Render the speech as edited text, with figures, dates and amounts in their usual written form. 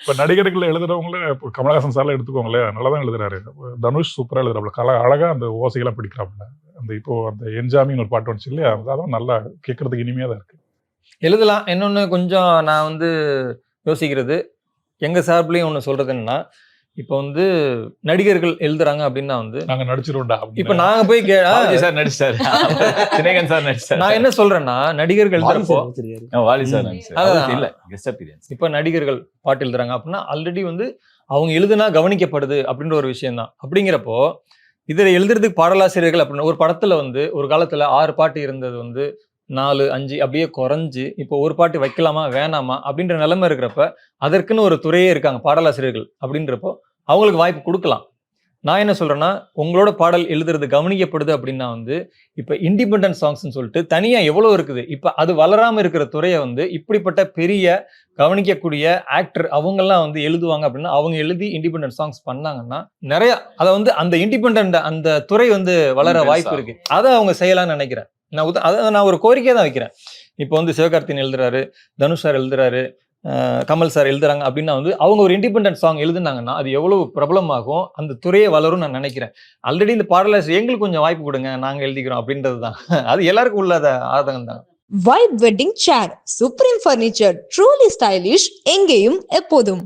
இப்ப நடிகர்கள் எழுதுறவங்கள இப்போ கமலஹாசன் சார்லாம் எடுத்துக்கோங்களேன், நல்லா தான் எழுதுறாரு. தனுஷ் சூப்பரா எழுதுறாப்புல. அழகா அந்த ஓசையெல்லாம் பிடிக்கிறாப்புல. அந்த இப்போ அந்த என்ஜாமின்னு ஒரு பாட்டு வந்துச்சு இல்லையா? அதுவும் நல்லா கேட்கறதுக்கு இனிமையா தான் இருக்கு. எழுதலாம். இன்னொன்னு கொஞ்சம் நான் வந்து யோசிக்கிறது, எங்க சார்புலயும் ஒண்ணு சொல்றது என்னன்னா, இப்ப வந்து நடிகர்கள் எழுதுறாங்க அப்டின்னா வந்து, நாங்க நடிச்சிருவோம்டா இப்ப அப்படின்னு. நாங்க போய் வாலி சார் நடிச்சிட்டாரு. சினேகன் சார் நடிச்சிட்டாரு. நான் என்ன சொல்றேன்னா, நடிகர்கள் எழுதுறப்போ வாலி சார் நடிச்சாரு. அதான். அவருக்கு இல்ல கெஸ்ட் அப்பியரன்ஸ். இப்ப நடிகர்கள் பாட்டு எழுதுறாங்க அப்டின்னா, ஆல்ரெடி வந்து அவங்க எழுதுனா கவனிக்கப்படுது அப்டின்ற ஒரு விஷயம் தான். அப்படிங்கிறப்போ, இதுல எழுதுறதுக்கு பாடலாசிரியர்கள் அப்டின்னா, ஒரு படத்துல வந்து ஒரு காலத்துல 6 பாட்டு இருந்தது வந்து 4, 5 அப்படியே குறைஞ்சு, இப்போ ஒரு பாட்டு வைக்கலாமா, வேணாமா அப்படின்ற நிலைமை இருக்கிறப்ப, அதற்குன்னு ஒரு துறையே இருக்காங்க பாடலாசிரியர்கள். அப்படின்றப்போ, அவங்களுக்கு வாய்ப்பு குடுக்கலாம். நான் என்ன சொல்றேன்னா, உங்களோட பாடல் எழுதுறது கவனிக்கப்படுது அப்படின்னா வந்து, இப்ப இண்டிபெண்டன்ட் சாங்ஸ்ன்னு சொல்லிட்டு தனியா எவ்வளோ இருக்குது. இப்ப அது வளராம இருக்கிற துறைய வந்து, இப்படிப்பட்ட பெரிய கவனிக்கக்கூடிய ஆக்டர் அவங்கலாம் வந்து எழுதுவாங்க அப்படின்னா, அவங்க எழுதி இண்டிபெண்டன்ட் சாங்ஸ் பண்ணாங்கன்னா, நெறைய அத வந்து அந்த இண்டிபெண்டன்ட் அந்த துறை வந்து வளர வாய்ப்பு இருக்கு. அத அவங்க செய்யலாம்னு நெனைக்கிறேன். நான் ஒரு கோரிக்கையா தான் வைக்கிறேன். இப்போ வந்து சிவகார்த்திகேயன் எழுதுறாரு, தனுஷ் சார் எழுதுறாரு, கமல் சார் எழுதுறாங்க அப்படின்னா வந்து அவங்க ஒரு இண்டிபெண்டன்ட் சாங் எழுதுனாங்கன்னா அது எவ்வளவு பிரபலமாகும், அந்த துறையே வளரும் நான் நினைக்கிறேன். ஆல்ரெடி இந்த பாடலாசிரியர் எங்களுக்கு கொஞ்சம் வாய்ப்பு கொடுங்க, நாங்க எழுதிக்கிறோம் அப்படின்றது தான். அது எல்லாருக்கும் உள்ளத ஆதங்கம் தான். வைப் வெட்டிங் சேர், சுப்ரீம் பர்னிச்சர், ட்ரூலி ஸ்டைலிஷ், எங்கேயும் எப்போதும்.